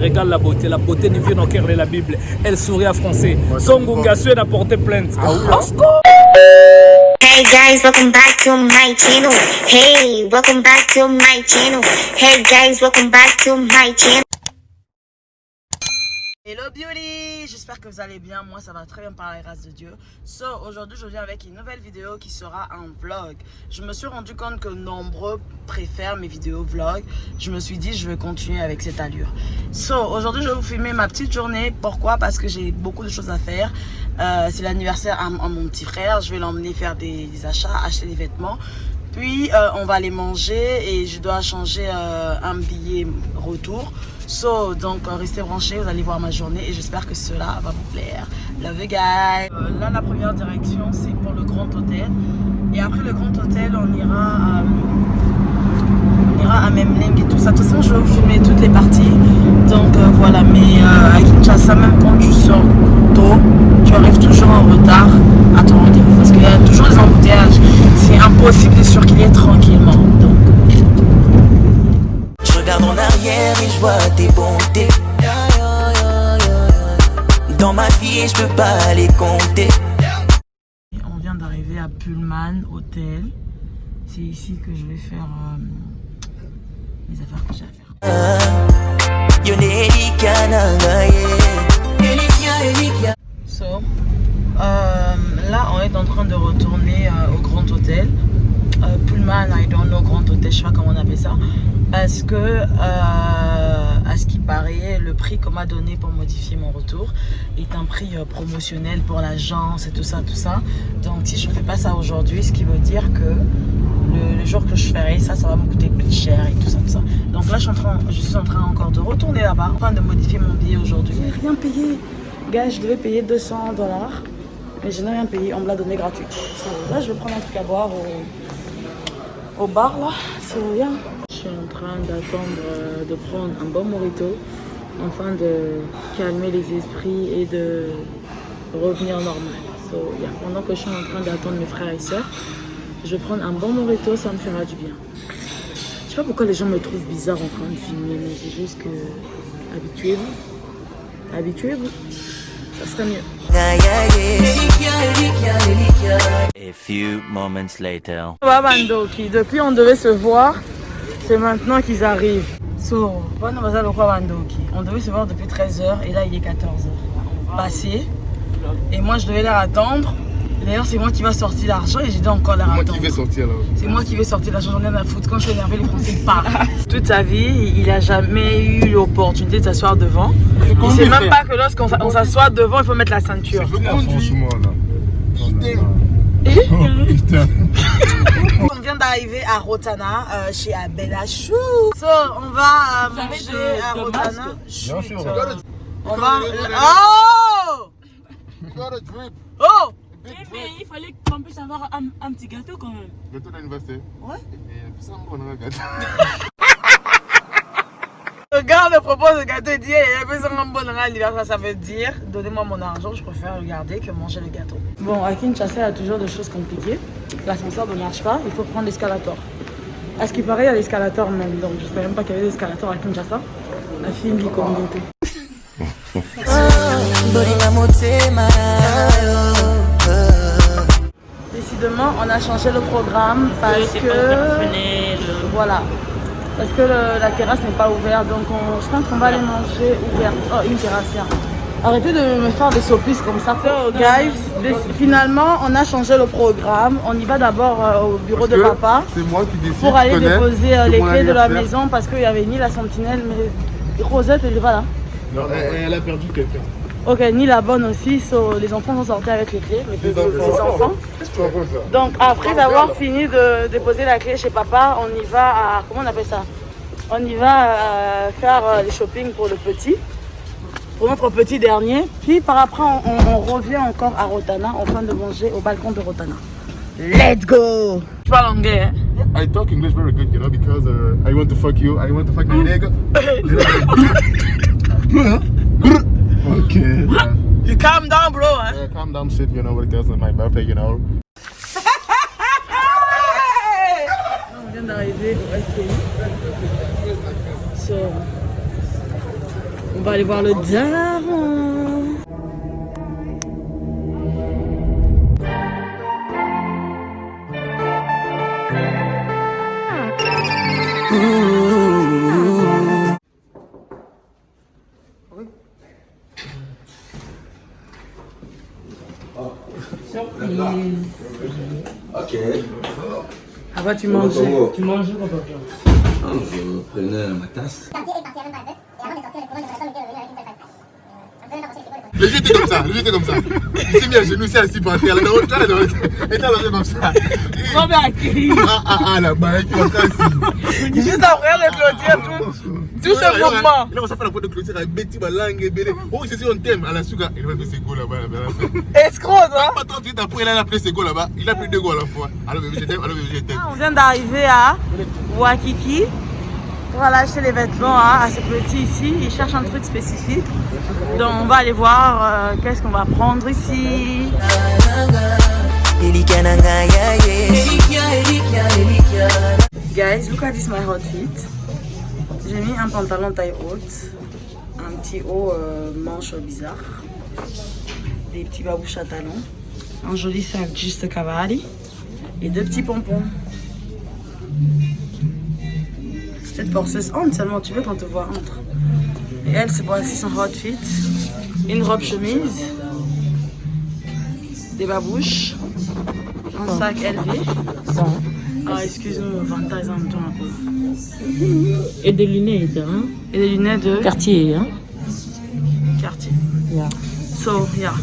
Regarde la beauté ne vient au cœur de la Bible. Elle sourit en français. Son Gungasu a porté plainte. Hey guys, welcome back to my channel. Hey, welcome back to my channel. Hey guys, welcome back to my channel. Hello beauty, j'espère que vous allez bien, moi ça va très bien par la grâce de Dieu. Aujourd'hui je viens avec une nouvelle vidéo qui sera un vlog. Je me suis rendu compte que nombreux préfèrent mes vidéos vlog. Je me suis dit je vais continuer avec cette allure. Aujourd'hui je vais vous filmer ma petite journée. Pourquoi? Parce que j'ai beaucoup de choses à faire. C'est l'anniversaire à mon petit frère, je vais l'emmener faire des achats, acheter des vêtements. Puis on va aller manger et je dois changer un billet retour. Donc restez branchés, vous allez voir ma journée et j'espère que cela va vous plaire. Love you guys. Là la première direction c'est pour le Grand Hôtel. Et après le Grand Hôtel on ira à Memling et tout ça. De toute façon je vais vous filmer toutes les parties. Donc voilà, mais à Kinshasa même quand tu sors tôt, tu arrives toujours en retard à ton rendez-vous. Parce qu'il y a toujours des embouteillages. C'est impossible de circuler tranquillement. Donc regarde en arrière et je vois tes bontés. Dans ma vie, je peux pas les compter. On vient d'arriver à Pullman Hotel. C'est ici que je vais faire les affaires que j'ai à faire. Là, on est en train de retourner au Grand Hôtel. Pullman, I don't know, Grand Hôtel, je sais pas comment on appelle ça. Parce que, à ce qui paraît, le prix qu'on m'a donné pour modifier mon retour est un prix promotionnel pour l'agence et tout ça, tout ça. Donc, si je fais pas ça aujourd'hui, ce qui veut dire que le jour que je ferai ça, ça va me coûter plus cher et tout ça, tout ça. Donc là, je suis en train encore de retourner là-bas, en train de modifier mon billet aujourd'hui. Je n'ai rien payé. Gars, je devais payer $200, mais je n'ai rien payé, on me l'a donné gratuit. Là, je vais prendre un truc à boire au bar là, c'est rien. Je suis en train d'attendre de prendre un bon mojito afin de calmer les esprits et de revenir normal. Pendant que je suis en train d'attendre mes frères et sœurs, je vais prendre un bon mojito, ça me fera du bien. Je sais pas pourquoi les gens me trouvent bizarre en train de filmer, mais c'est juste que habituez-vous, ça serait mieux. A few moments later. Bandoki, depuis on devait se voir, c'est maintenant qu'ils arrivent. On devait se voir depuis 13h et là il est 14h. Passé. Et moi je devais leur attendre. D'ailleurs c'est moi qui va sortir l'argent et j'ai dit encore leur attendre. C'est moi qui vais sortir l'argent. C'est moi qui vais sortir l'argent, j'en ai rien à foutre. Quand je suis énervé, les Français partent. Toute sa vie, il n'a jamais eu l'opportunité de s'asseoir devant. Il ne sait même pas que lorsqu'on s'assoit devant, il faut mettre la ceinture. Franchement là. On vient d'arriver à Rotana chez Abella Chou. On va manger à Rotana. On va. Oh! Oh! Mais il fallait qu'on puisse avoir un petit gâteau quand même. Gâteau d'anniversaire? Ouais. Et ça, on a un gâteau. Le gars me propose le gâteau et dit il a fait ça un bon anniversaire. Ça veut dire donnez-moi mon argent, je préfère le garder que manger le gâteau. Bon, à Kinshasa, il y a toujours des choses compliquées. L'ascenseur ne marche pas, il faut prendre l'escalator. À ce qui paraît, il y a l'escalator même. Donc je ne savais même pas qu'il y avait l'escalator à Kinshasa. La fille me dit comme beauté. Décidément, on a changé le programme parce que voilà, parce que la terrasse n'est pas ouverte, donc je pense qu'on va aller manger ouverte. Oh, une terrasse. Arrêtez de me faire des soplisses comme ça. Guys, finalement, on a changé le programme. On y va d'abord au bureau de papa. C'est moi qui décide. Pour aller déposer les clés de la maison parce qu'il n'y avait ni la sentinelle, mais Rosette n'était pas là. Non, elle a perdu quelqu'un. Ok, ni la bonne aussi, les enfants sont sortis avec les clés, les enfants. Donc après avoir fini de déposer la clé chez papa, on y va à, comment on appelle ça? On y va faire les shopping pour le petit, pour notre petit dernier. Puis par après, on revient encore à Rotana, afin de manger au balcon de Rotana. Let's go! Je parle anglais, hein? I talk English very good, you know, because I want to fuck you, I want to fuck my nigga. Okay. You calm down, bro. Hein? Yeah, calm down, shit. You know what it is on my birthday, you know. On vient d'arriver au SPI. va aller voir le daron. Ok. Ah bah tu manges. Tu manges quoi, papa? Je prenais ma tasse. Le jeu était comme ça, le jeu était comme ça. Il s'est mis à genoux, il s'est assis par terre. Il était allongé comme ça. Non mais à qui? Ah, là-bas, il va casser. Juste après de clôture tout ce mouvement. Il a commencé à faire la porte de clôture avec Betty, ma langue et Bélé. Oh, c'est sur un thème à la souka. Il va faire ses go là-bas. Escroc, hein? Pas 30 minutes après, il a appelé ses go là-bas. Il a pris 2 go à la fois. Alors, bébé, je t'aime, alors, bébé, je t'aime. On vient d'arriver à Waikiki pour aller acheter les vêtements à ce petit ici. Il cherche un truc spécifique. Donc on va aller voir qu'est-ce qu'on va prendre ici. Guys, look at this my outfit. J'ai mis un pantalon taille haute, un petit haut manche bizarre, des petits babouches à talons, un joli sac Juste Cavalli et 2 petits pompons. Cette forceuse entre seulement, tu veux qu'on te voit entre. Et elle, c'est voici son outfit. Une robe chemise, des babouches, un sac LV. Ah, excuse-nous, Vantage en même temps un peu. Et des lunettes, hein? Et des lunettes de Cartier, hein? Cartier. Yeah. So, yeah.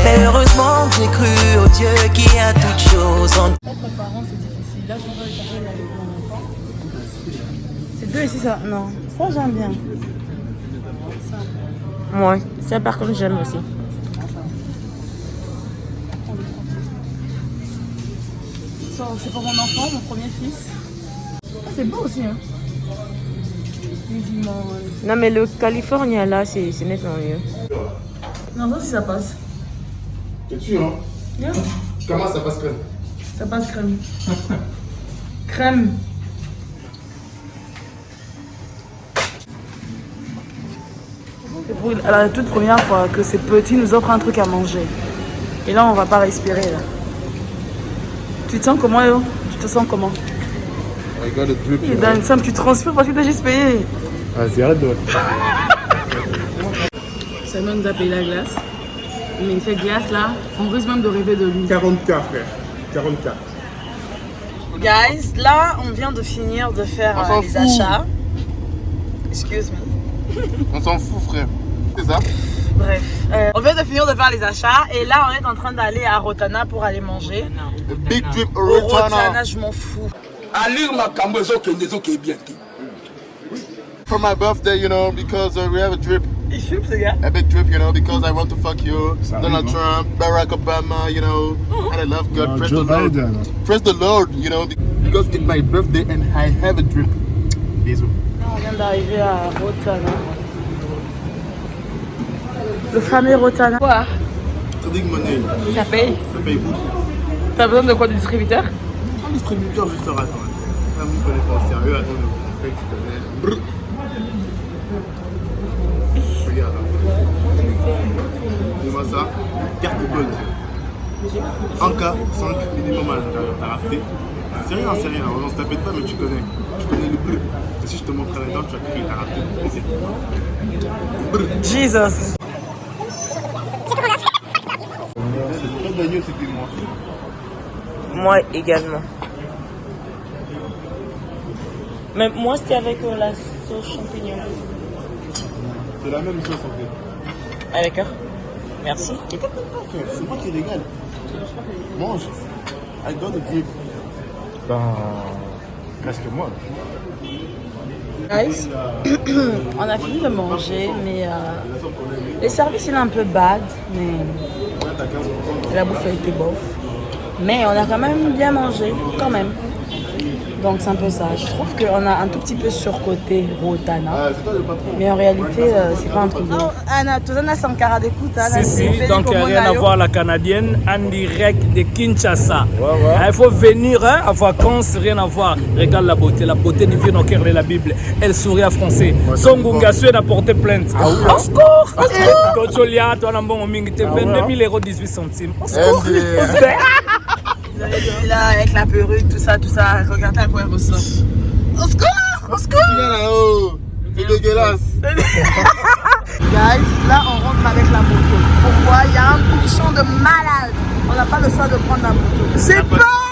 Mais heureusement que j'ai cru au Dieu qui a toutes choses en... Être parent, c'est difficile. Là, je vais parler avec mon enfant. C'est 2 ici, ça? Non. Ça, j'aime bien. Ça. Ouais, ça par contre j'aime aussi. So, c'est pour mon enfant, mon premier fils. Ah, c'est beau aussi, hein? Musulman. Non mais le California là, c'est nettement mieux. Non, ça, si ça passe. T'es sûr, hein? Yeah. Comment ça passe crème? Ça passe crème. Crème. C'est pour la toute première fois que ces petits nous offrent un truc à manger. Et là, on va pas respirer. Là. Tu te sens comment, yo? Tu te sens comment? I got a drip. Il donne ça, tu transpires parce que t'as juste payé. Vas-y, arrête de... Seulement nous a payé la glace. Mais cette glace là, on risque même de rêver de lui. 40K, frère. 40K. Guys, là, on vient de finir de faire On s'en les fout. achats. Excuse me. On s'en fout, frère. C'est ça? Bref, on vient de finir de faire les achats et là, on est en train d'aller à Rotana pour aller manger. A big drip Au Rotana. Rotana, je m'en fous. For my birthday, you know, because we have a drip. Il fume ce gars. A big drip, you know, because I want to fuck you. Donald Trump, Barack Obama, you know, and I love God. Praise the Lord. Praise the Lord, you know, because it's my birthday and I have a drip. Bisous. On vient d'arriver à Rotana. Le fameux Rotana. Quoi? Trading money. Ça paye? Ça paye vous. T'as besoin de quoi, du distributeur? Un distributeur, juste attends. Là, vous ne connaissez pas au sérieux, attends, tu connais. Brrr. Regarde. Dis-moi ça. Carte gold. En cas, 5 minimum à l'intérieur. T'as raté. C'est rien, on se tapette pas, mais tu connais. Tu connais le bleu. Et si je te montre à l'intérieur, tu vas crier, t'as raté. Et c'est brrr. Jesus. Le trop d'agneau, c'était moi. Moi également. Mais moi c'était avec la sauce champignon. C'est la même chose en fait. Ah d'accord. Merci. C'est moi qui régale. Mange. I got a drip. Ben. Presque moi. Guys, on a fini de manger, mais le service il est un peu bad, mais la bouffe a été bof. Mais on a quand même bien mangé, quand même. Donc c'est un peu ça. Je trouve qu'on a un tout petit peu surcoté Rotana. Ah, c'est toi le patron. Mais en réalité, c'est pas un truc de... Anna, tu as Sankara d'écoute. Si, donc rien à voir la canadienne en direct de Kinshasa. Il faut venir hein, à vacances, rien à voir. Regarde la beauté n'est vue au cœur de la Bible. Elle sourit à français. Son Gungasue a porté plainte. Au secours! Au secours! Quand tu l'as, tu as un bon mingi, 22 000 € 18 centimes. Au secours! Là, avec la perruque, tout ça, regardez à quoi elle ressemble. Au secours! Au secours! là-haut, c'est dégueulasse. Guys, là on rentre avec la moto. Pourquoi? Il y a un bouchon de malade. On n'a pas le choix de prendre la moto. C'est pas